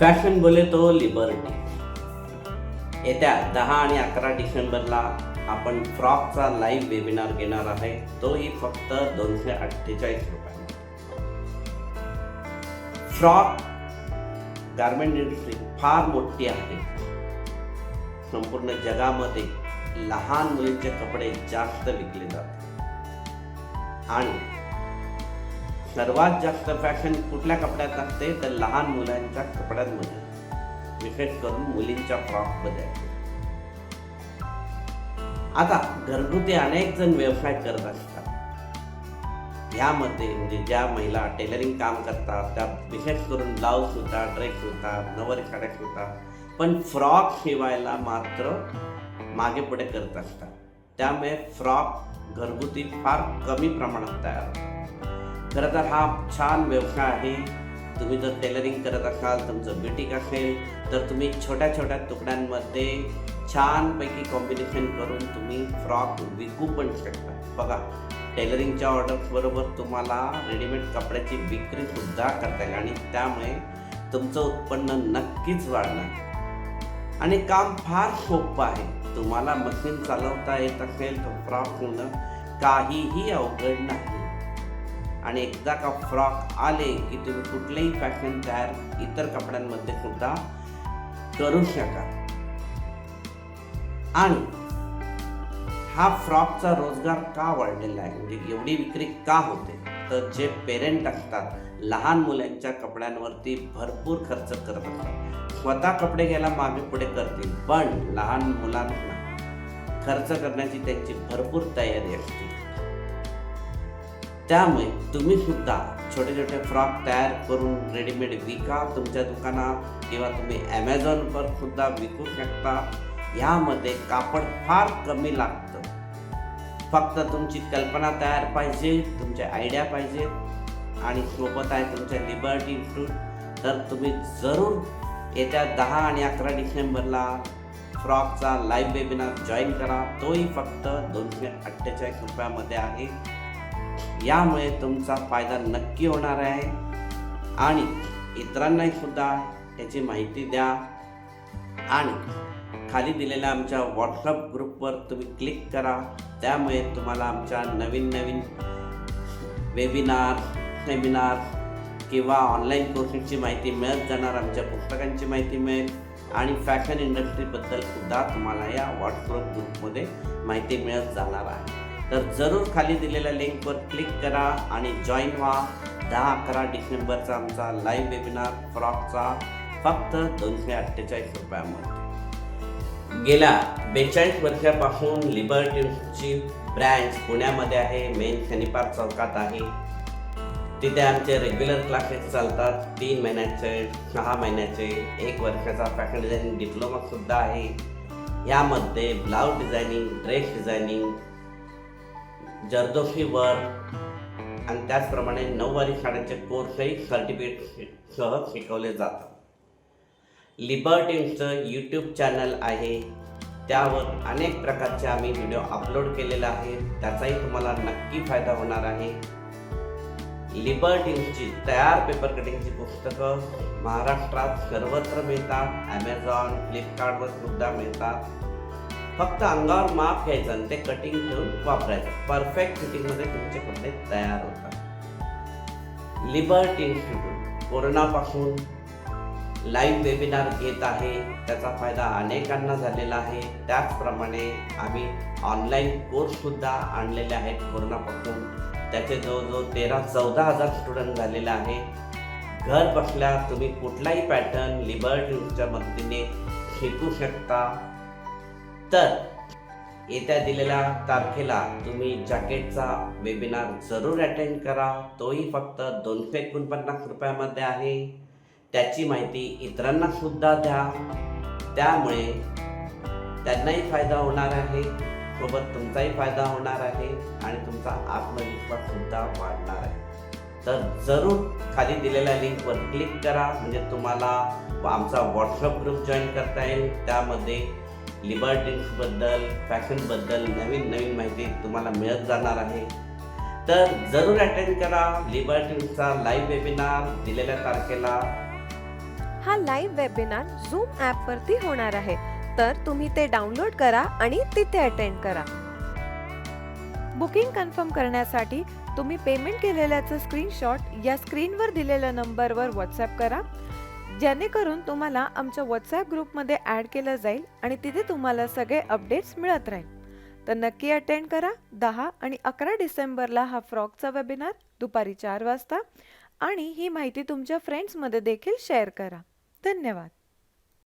Fashion बोले तो liberty. येत्या 10 आणि 11 डिसेंबरला आपण फ्रॉकचा लाईव्ह वेबिनार घेणार आहे. तोही फक्त 248 रुपये. फ्रॉक गारमेंट इंडस्ट्री फार मोठी आहे. संपूर्ण जगामध्ये लहान मुलींचे कपडे जास्त विकले जातात आणि सर्वात जास्त फॅशन कुठल्या कपड्यात असते तर लहान मुलांच्या कपड्यांमध्ये, विशेष करून मुलींच्या फ्रॉकमध्ये. आता घरगुती अनेक जण व्यवसाय करत असतात. यामध्ये म्हणजे ज्या महिला टेलरिंग काम करतात त्या विशेष करून ब्लाऊज शिवतात, ड्रेस शिवतात, नऊवारी साड्या शिवतात, पण फ्रॉक शिवायला मात्र मागे पुढे करत असतात. त्यामुळे फ्रॉक घरगुती फार कमी प्रमाणात तयार होतात. खरं तर हा छान व्यवसाय आहे. तुम्ही जर टेलरिंग करत असाल, तुमचं बुटीक असेल तर तुम्ही छोट्या छोट्या तुकड्यांमध्ये छानपैकी कॉम्बिनेशन करून तुम्ही फ्रॉक विकू पण शकता. बघा, टेलरिंगच्या ऑर्डर्स बरोबर तुम्हाला रेडीमेड कपड्याची विक्री सुद्धा करता येईल आणि त्यामुळे तुमचं उत्पन्न नक्कीच वाढणार आणि काम फार सोपं आहे. तुम्हाला मशीन चालवता येत असेल तर फ्रॉक शिवणं काहीही अवघड नाही आणि एकदा का फ्रॉक आले की तुम्ही कुठलेही फॅशन तयार इतर कपड्यांमध्ये सुद्धा करू शकाल. आणि हा फ्रॉकचा रोजगार का वाढलेला आहे, म्हणजे एवढी विक्री का होते, तर जे पेरेंट असतात लहान मुलांच्या कपड्यांवरती भरपूर खर्च करत असतात. स्वतः कपडे घ्यायला मागे पुढे करतील, पण लहान मुलांना खर्च करण्याची त्यांची भरपूर तयारी असते. त्यामुळे तुम्ही सुद्धा छोटे छोटे फ्रॉक तयार करून रेडीमेड विका तुमच्या दुकानात किंवा तुम्ही ॲमेझॉनवर सुद्धा विकू शकता. यामध्ये कापड फार कमी लागतं. फक्त तुमची कल्पना तयार पाहिजे, तुमच्या आयडिया पाहिजे आणि सोबत आहे तुमच्या लिबर्टी इन्स्टिट्यूट. तर तुम्ही जरूर येत्या 10 आणि 11 डिसेंबरला फ्रॉकचा लाईव्ह वेबिनार जॉईन करा. तोही फक्त 248 रुपयामध्ये आहे. यामुळे तुमचा फायदा नक्की होणार आहे आणि इतरांनाही सुद्धा याची माहिती द्या आणि खाली दिलेल्या आमच्या व्हॉट्सअप ग्रुपवर तुम्ही क्लिक करा. त्यामुळे तुम्हाला आमच्या नवीन नवीन वेबिनार, सेमिनार किंवा ऑनलाईन कोर्सेसची माहिती मिळत जाणार. आमच्या पुस्तकांची माहिती मिळेल आणि फॅशन इंडस्ट्रीबद्दल सुद्धा तुम्हाला या व्हॉट्सअप ग्रुपमध्ये माहिती मिळत जाणार आहे. तर जरूर खाली दिलेल्या लिंकवर क्लिक करा आणि जॉईन व्हा. 10-11 डिसेंबरचा आमचा लाईव्ह वेबिनार फ्रॉकचा फक्त 248 रुपयामध्ये. गेल्या 42 वर्षापासून लिबर्टीची ब्रँच पुण्यामध्ये आहे. मेन शनिपार चौकात आहे. तिथे आमचे रेग्युलर क्लासेस चालतात. 3 महिन्याचे, 6 महिन्याचे, 1 वर्षाचा फॅशन डिझायनिंग डिप्लोमा सुद्धा आहे. यामध्ये blouse designing, dress designing, zardozi work आणि त्याचप्रमाणे नऊवारी साड्यांचे कोर्सही सर्टिफिकेटसह शिकवले जातात. लिबर्टीचं यूट्यूब चॅनल आहे. त्यावर अनेक प्रकारचे आम्ही व्हिडिओ अपलोड केलेले आहेत. त्याचाही तुम्हाला नक्की फायदा होणार आहे. लिबर्टीची तयार पेपर कटिंगची पुस्तकं महाराष्ट्रात सर्वत्र मिळतात. ॲमेझॉन, फ्लिपकार्टवर सुद्धा मिळतात. फक्त अंगावर माप घ्यायचं आणि ते कटिंग ठेवून वापरायचं. परफेक्ट फिटिंगमध्ये तुमचे कपडे तयार होतात. लिबर्टी इन्स्टिट्यूट कोरोनापासून लाईव्ह वेबिनार घेत आहे. त्याचा फायदा अनेकांना झालेला आहे. त्याचप्रमाणे आम्ही ऑनलाईन कोर्ससुद्धा आणलेले आहेत कोरोनापासून. त्याचे जवळजवळ 13-14 हजार स्टुडंट झालेले आहे. घर बसल्या तुम्ही कुठलाही पॅटर्न लिबर्टीच्या मदतीने शिकू शकता. तर येत्या दिलेल्या तारखेला तुम्ही जॅकेटचा वेबिनार जरूर अटेंड करा. तोही फक्त 249 रुपयामध्ये आहे. त्याची माहिती इतरांना सुद्धा द्या. त्यामुळे त्यांनाही फायदा होणार आहे, सोबत तुमचाही फायदा होणार आहे आणि तुमचा आत्मविश्वास सुद्धा वाढणार आहे. तर जरूर खाली दिलेल्या लिंकवर क्लिक करा, म्हणजे तुम्हाला आमचा व्हॉट्सअप ग्रुप जॉईन करता येईल. त्यामध्ये लिबर्टीबद्दल, फॅशनबद्दल नवीन नवीन माहिती तुम्हाला मिळत जाणार आहे. तर जरूर अटेंड करा लिबर्टीचा लाईव्ह वेबिनार दिलेल्या तारखेला. हा लाईव्ह वेबिनार झूम ॲपवरती होणार आहे, तर तुम्ही ते डाउनलोड करा आणि तिथे अटेंड करा. बुकिंग कन्फर्म करण्यासाठी तुम्ही पेमेंट केलेल्याचं स्क्रीनशॉट या स्क्रीनवर दिलेल्या नंबरवर व्हॉट्सॲप करा, जेणेकरून तुम्हाला आमच्या व्हॉट्सॲप ग्रुपमध्ये ॲड केलं जाईल आणि तिथे तुम्हाला सगळे अपडेट्स मिळत राहील. तर नक्की अटेंड करा. 10 आणि 11 डिसेंबरला हा फ्रॉकचा वेबिनार दुपारी 4 वाजता, आणि ही माहिती तुमच्या फ्रेंड्समध्ये देखील शेअर करा. धन्यवाद.